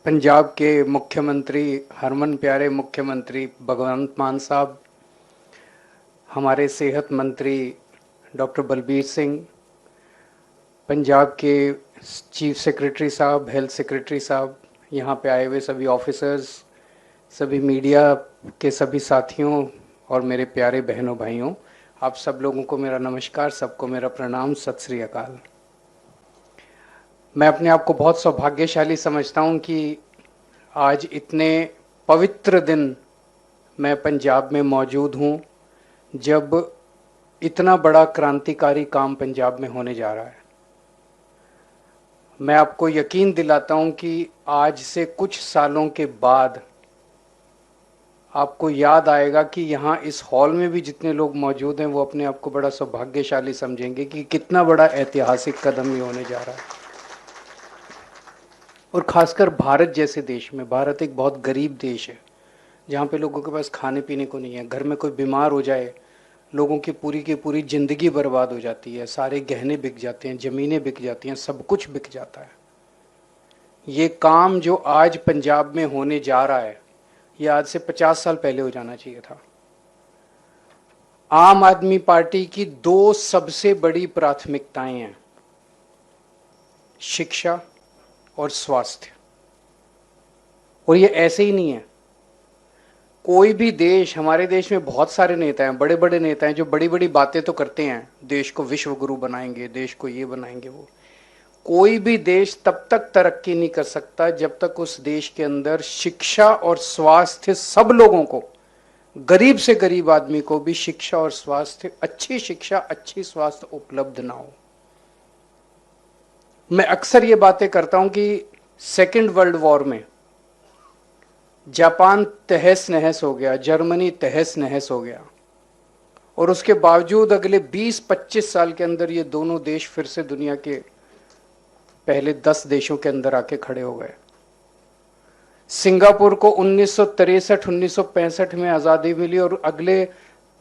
पंजाब के मुख्यमंत्री, हरमन प्यारे मुख्यमंत्री भगवंत मान साहब, हमारे सेहत मंत्री डॉक्टर बलबीर सिंह, पंजाब के चीफ सेक्रेटरी साहब, हेल्थ सेक्रेटरी साहब, यहाँ पे आए हुए सभी ऑफिसर्स, सभी मीडिया के सभी साथियों और मेरे प्यारे बहनों भाइयों, आप सब लोगों को मेरा नमस्कार, सबको मेरा प्रणाम, सत श्री अकाल। मैं अपने आप को बहुत सौभाग्यशाली समझता हूँ कि आज इतने पवित्र दिन मैं पंजाब में मौजूद हूँ, जब इतना बड़ा क्रांतिकारी काम पंजाब में होने जा रहा है। मैं आपको यकीन दिलाता हूँ कि आज से कुछ सालों के बाद आपको याद आएगा कि यहाँ इस हॉल में भी जितने लोग मौजूद हैं वो अपने आप को बड़ा सौभाग्यशाली समझेंगे कि कितना बड़ा ऐतिहासिक कदम ये होने जा रहा है। और खासकर भारत जैसे देश में, भारत एक बहुत गरीब देश है जहाँ पे लोगों के पास खाने पीने को नहीं है। घर में कोई बीमार हो जाए, लोगों की पूरी ज़िंदगी बर्बाद हो जाती है, सारे गहने बिक जाते हैं, ज़मीनें बिक जाती हैं, सब कुछ बिक जाता है। ये काम जो आज पंजाब में होने जा रहा है, ये आज से 50 साल पहले हो जाना चाहिए था। आम आदमी पार्टी की दो सबसे बड़ी प्राथमिकताएं हैं, शिक्षा और स्वास्थ्य। और ये ऐसे ही नहीं है। कोई भी देश, हमारे देश में बहुत सारे नेता हैं, बड़े बड़े नेता हैं जो बड़ी बड़ी बातें तो करते हैं, देश को विश्व गुरु बनाएंगे, देश को ये बनाएंगे वो। कोई भी देश तब तक तरक्की नहीं कर सकता जब तक उस देश के अंदर शिक्षा और स्वास्थ्य सब लोगों को, गरीब से गरीब आदमी को भी शिक्षा और स्वास्थ्य, अच्छी शिक्षा अच्छी स्वास्थ्य उपलब्ध ना हो। मैं अक्सर ये बातें करता हूं कि सेकेंड वर्ल्ड वॉर में जापान तहस नहस हो गया, जर्मनी तहस नहस हो गया, और उसके बावजूद अगले 20-25 साल के अंदर ये दोनों देश फिर से दुनिया के पहले 10 देशों के अंदर आके खड़े हो गए। सिंगापुर को 1963-1965 में आज़ादी मिली और अगले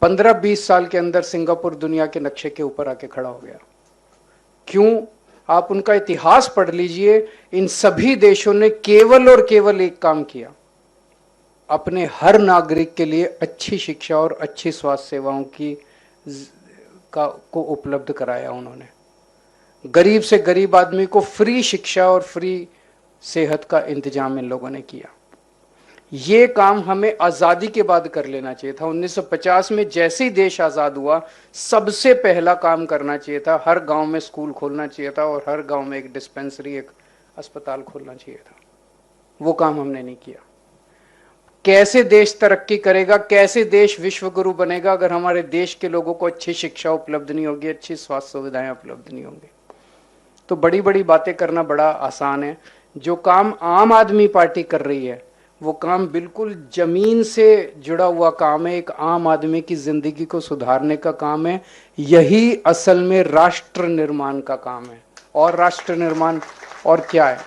15-20 साल के अंदर सिंगापुर दुनिया के नक्शे के ऊपर आके खड़ा हो गया। क्यों? आप उनका इतिहास पढ़ लीजिए। इन सभी देशों ने केवल और केवल एक काम किया, अपने हर नागरिक के लिए अच्छी शिक्षा और अच्छी स्वास्थ्य सेवाओं को उपलब्ध कराया। उन्होंने गरीब से गरीब आदमी को फ्री शिक्षा और फ्री सेहत का इंतजाम इन लोगों ने किया। ये काम हमें आज़ादी के बाद कर लेना चाहिए था। 1950 में जैसे ही देश आज़ाद हुआ, सबसे पहला काम करना चाहिए था, हर गांव में स्कूल खोलना चाहिए था और हर गांव में एक डिस्पेंसरी, एक अस्पताल खोलना चाहिए था। वो काम हमने नहीं किया। कैसे देश तरक्की करेगा, कैसे देश विश्व गुरु बनेगा अगर हमारे देश के लोगों को अच्छी शिक्षा उपलब्ध नहीं होगी, अच्छी स्वास्थ्य सुविधाएं उपलब्ध नहीं होंगी। तो बड़ी बड़ी बातें करना बड़ा आसान है। जो काम आम आदमी पार्टी कर रही है वो काम बिल्कुल जमीन से जुड़ा हुआ काम है, एक आम आदमी की जिंदगी को सुधारने का काम है। यही असल में राष्ट्र निर्माण का काम है। और राष्ट्र निर्माण और क्या है?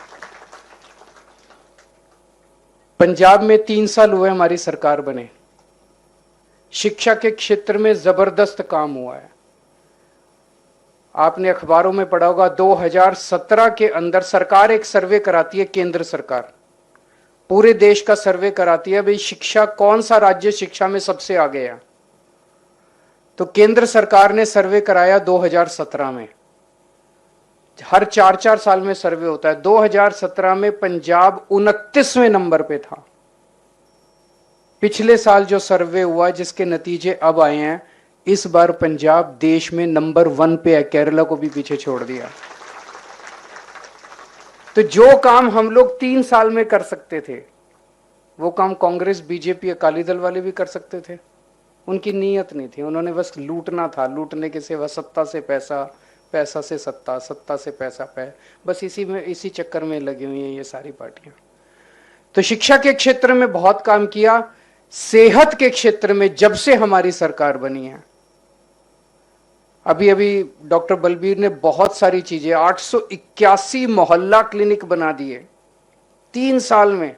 पंजाब में 3 साल हुए हमारी सरकार बने, शिक्षा के क्षेत्र में जबरदस्त काम हुआ है। आपने अखबारों में पढ़ा होगा, 2017 के अंदर सरकार एक सर्वे कराती है, केंद्र सरकार पूरे देश का सर्वे कराती है, भाई शिक्षा, कौन सा राज्य शिक्षा में सबसे आगे है। तो केंद्र सरकार ने सर्वे कराया 2017 में। हर 4-4 साल में सर्वे होता है। 2017 में पंजाब 29वें नंबर पे था। पिछले साल जो सर्वे हुआ, जिसके नतीजे अब आए हैं, इस बार पंजाब देश में नंबर 1 पे है, केरला को भी पीछे छोड़ दिया। तो जो काम हम लोग 3 साल में कर सकते थे, वो काम कांग्रेस, बीजेपी, अकाली दल वाले भी कर सकते थे। उनकी नीयत नहीं थी, उन्होंने बस लूटना था, लूटने के सिवा सत्ता से पैसा, पैसा से सत्ता, सत्ता से पैसा, बस इसी चक्कर में लगी हुई हैं ये सारी पार्टियां। तो शिक्षा के क्षेत्र में बहुत काम किया। सेहत के क्षेत्र में जब से हमारी सरकार बनी है, अभी डॉक्टर बलबीर ने बहुत सारी चीजें, 881 मोहल्ला क्लिनिक बना दिए 3 साल में।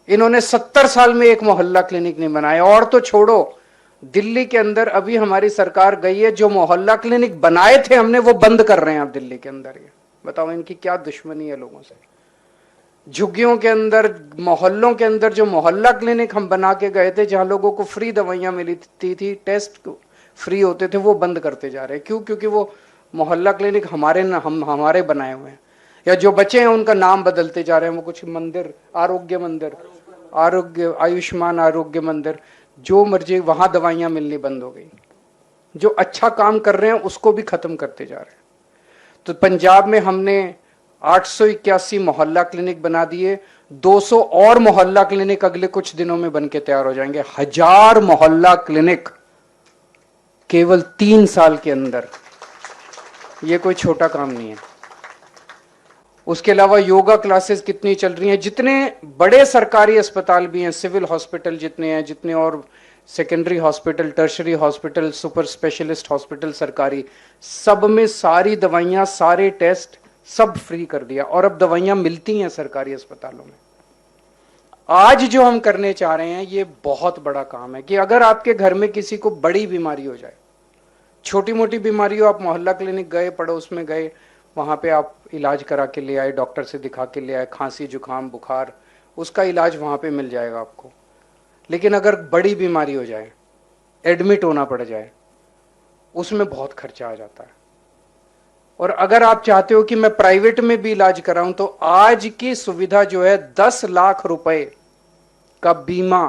इन्होंने 70 साल में एक मोहल्ला क्लिनिक नहीं बनाया। और तो छोड़ो, दिल्ली के अंदर अभी हमारी सरकार गई है, जो मोहल्ला क्लिनिक बनाए थे हमने, वो बंद कर रहे हैं अब दिल्ली के अंदर। ये बताओ, इनकी क्या दुश्मनी है लोगों से? झुग्गियों के अंदर, मोहल्लों के अंदर जो मोहल्ला क्लिनिक हम बना के गए थे, जहां लोगों को फ्री दवाइयां मिलती थी, टेस्ट फ्री होते थे, वो बंद करते जा रहे हैं। क्यों? क्योंकि वो मोहल्ला क्लिनिक हमारे बनाए हुए हैं, या जो बचे हैं उनका नाम बदलते जा रहे हैं। वो कुछ मंदिर, आरोग्य मंदिर, आरोग्य आयुष्मान आरोग्य मंदिर, जो मर्जी, वहां दवाइयां मिलनी बंद हो गई। जो अच्छा काम कर रहे हैं उसको भी खत्म करते जा रहे हैं। तो पंजाब में हमने 881 मोहल्ला क्लिनिक बना दिए, 200 और मोहल्ला क्लिनिक अगले कुछ दिनों में बनके तैयार हो जाएंगे। 1000 मोहल्ला क्लिनिक केवल 3 साल के अंदर। ये कोई छोटा काम नहीं है। उसके अलावा योगा क्लासेस कितनी चल रही हैं। जितने बड़े सरकारी अस्पताल भी हैं, सिविल हॉस्पिटल जितने हैं, जितने और secondary hospital, tertiary hospital, super specialist hospital सरकारी, सब में सारी दवाइयां, सारे टेस्ट सब फ्री कर दिया। और अब दवाइयां मिलती हैं सरकारी अस्पतालों में। आज जो हम करने चाह रहे हैं ये बहुत बड़ा काम है कि अगर आपके घर में किसी को बड़ी बीमारी हो जाए, छोटी मोटी बीमारी हो, आप मोहल्ला क्लिनिक गए, पड़ोस में गए, वहां पे आप इलाज करा के ले आए, डॉक्टर से दिखा के ले आए, खांसी जुकाम बुखार, उसका इलाज वहां पे मिल जाएगा आपको। लेकिन अगर बड़ी बीमारी हो जाए, एडमिट होना पड़ जाए, उसमें बहुत खर्चा आ जाता है। और अगर आप चाहते हो कि मैं प्राइवेट में भी इलाज कराऊं, तो आज की सुविधा जो है 10 लाख रुपए का बीमा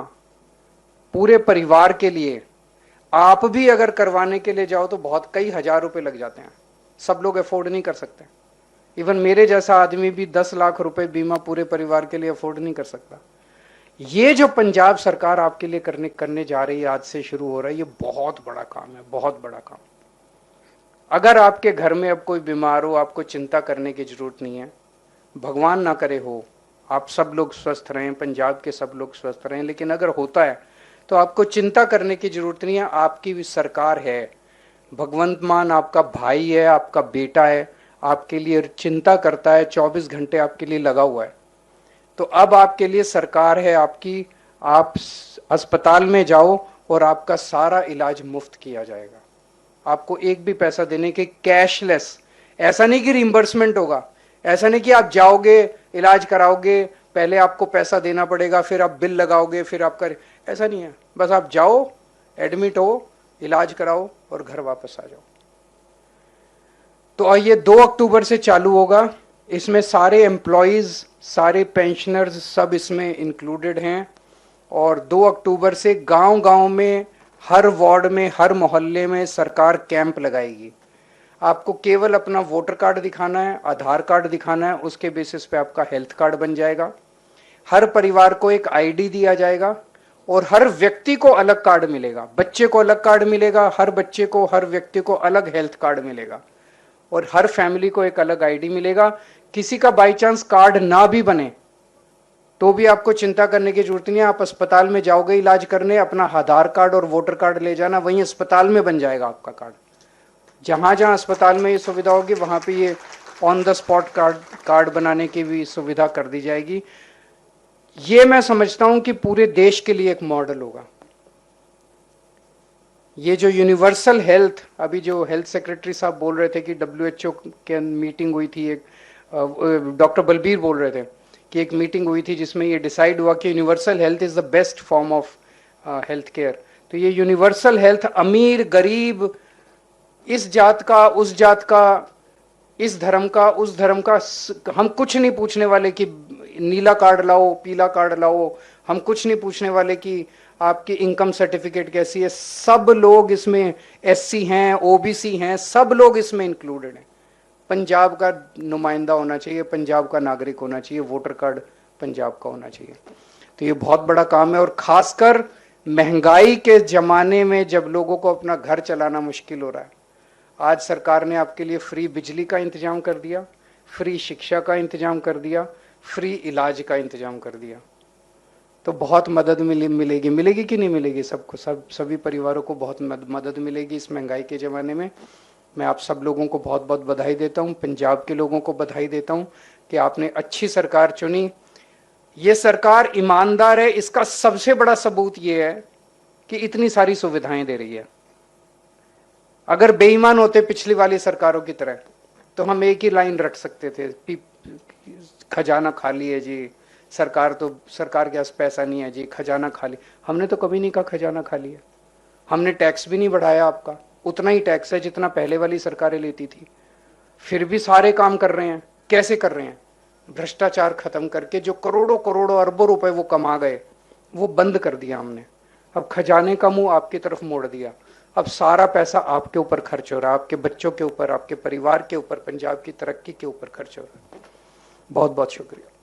पूरे परिवार के लिए, आप भी अगर करवाने के लिए जाओ तो बहुत कई हजार रुपए लग जाते हैं। सब लोग अफोर्ड नहीं कर सकते। इवन मेरे जैसा आदमी भी 10 लाख रुपए बीमा पूरे परिवार के लिए अफोर्ड नहीं कर सकता। ये जो पंजाब सरकार आपके लिए करने जा रही है, आज से शुरू हो रहा है, ये बहुत बड़ा काम है, बहुत बड़ा काम। अगर आपके घर में अब कोई बीमार हो, आपको चिंता करने की जरूरत नहीं है। भगवान ना करे हो, आप सब लोग स्वस्थ रहें, पंजाब के सब लोग स्वस्थ रहें। लेकिन अगर होता है तो आपको चिंता करने की जरूरत नहीं है। आपकी भी सरकार है, भगवंत मान आपका भाई है, आपका बेटा है, आपके लिए चिंता करता है, 24 घंटे आपके लिए लगा हुआ है। तो अब आपके लिए सरकार है आपकी। आप अस्पताल में जाओ और आपका सारा इलाज मुफ्त किया जाएगा। आपको एक भी पैसा देने के, कैशलेस। ऐसा नहीं कि रिइंबर्समेंट होगा, ऐसा नहीं कि आप जाओगे इलाज कराओगे, पहले आपको पैसा देना पड़ेगा, फिर आप बिल लगाओगे, फिर आप कर, ऐसा नहीं है। बस आप जाओ, एडमिट हो, इलाज कराओ और घर वापस आ जाओ। तो ये 2 अक्टूबर से चालू होगा। इसमें सारे एम्प्लॉयज, सारे पेंशनर्स सब इसमें इंक्लूडेड हैं। और 2 अक्टूबर से गांव गांव में, हर वार्ड में, हर मोहल्ले में सरकार कैंप लगाएगी। आपको केवल अपना वोटर कार्ड दिखाना है, आधार कार्ड दिखाना है, उसके बेसिस पे आपका हेल्थ कार्ड बन जाएगा। हर परिवार को एक आईडी दिया जाएगा और हर व्यक्ति को अलग कार्ड मिलेगा। बच्चे को अलग कार्ड मिलेगा, हर बच्चे को, हर व्यक्ति को अलग हेल्थ कार्ड मिलेगा, और हर फैमिली को एक अलग आईडी मिलेगा। किसी का बाई चांस कार्ड ना भी बने तो भी आपको चिंता करने की जरूरत नहीं है। आप अस्पताल में जाओगे इलाज करने, अपना आधार कार्ड और वोटर कार्ड ले जाना, वहीं अस्पताल में बन जाएगा आपका कार्ड। जहां जहां अस्पताल में ये सुविधा होगी वहां पे ये ऑन द स्पॉट कार्ड बनाने की भी सुविधा कर दी जाएगी। ये मैं समझता हूं कि पूरे देश के लिए एक मॉडल होगा। ये जो यूनिवर्सल हेल्थ, अभी जो हेल्थ सेक्रेटरी साहब बोल रहे थे कि WHO के मीटिंग हुई थी, एक डॉक्टर बलबीर बोल रहे थे कि एक मीटिंग हुई थी जिसमें ये डिसाइड हुआ कि universal health is the best form of health care. तो ये यूनिवर्सल हेल्थ, अमीर गरीब, इस जात का उस जात का, इस धर्म का उस धर्म का, हम कुछ नहीं पूछने वाले कि नीला कार्ड लाओ, पीला कार्ड लाओ। हम कुछ नहीं पूछने वाले कि आपकी इनकम सर्टिफिकेट कैसी है। सब लोग इसमें, SC हैं, OBC हैं, सब लोग इसमें इंक्लूडेड हैं। पंजाब का नुमाइंदा होना चाहिए, पंजाब का नागरिक होना चाहिए, वोटर कार्ड पंजाब का होना चाहिए। तो ये बहुत बड़ा काम है। और खासकर महंगाई के जमाने में जब लोगों को अपना घर चलाना मुश्किल हो रहा है, आज सरकार ने आपके लिए फ्री बिजली का इंतजाम कर दिया, फ्री शिक्षा का इंतजाम कर दिया, फ्री इलाज का इंतजाम कर दिया। तो बहुत मदद मिलेगी कि नहीं मिलेगी? सबको, सभी परिवारों को बहुत मदद मिलेगी इस महंगाई के ज़माने में। मैं आप सब लोगों को बहुत बहुत बधाई देता हूँ, पंजाब के लोगों को बधाई देता हूँ कि आपने अच्छी सरकार चुनी। ये सरकार ईमानदार है, इसका सबसे बड़ा सबूत ये है कि इतनी सारी सुविधाएं दे रही है। अगर बेईमान होते पिछली वाली सरकारों की तरह तो हम एक ही लाइन रख सकते थे, खजाना खाली है जी, सरकार के पास पैसा नहीं है जी, खजाना खाली। हमने तो कभी नहीं कहा खजाना खाली है। हमने टैक्स भी नहीं बढ़ाया आपका, उतना ही टैक्स है जितना पहले वाली सरकारें लेती थी। फिर भी सारे काम कर रहे हैं। कैसे कर रहे हैं? भ्रष्टाचार खत्म करके जो करोड़ों करोड़ों अरबों रुपए वो कमा गए, वो बंद कर दिया हमने। अब खजाने का मुंह आपकी तरफ मोड़ दिया। अब सारा पैसा आपके ऊपर खर्च हो रहा है, आपके बच्चों के ऊपर, आपके परिवार के ऊपर, पंजाब की तरक्की के ऊपर खर्च हो रहा है। बहुत बहुत शुक्रिया।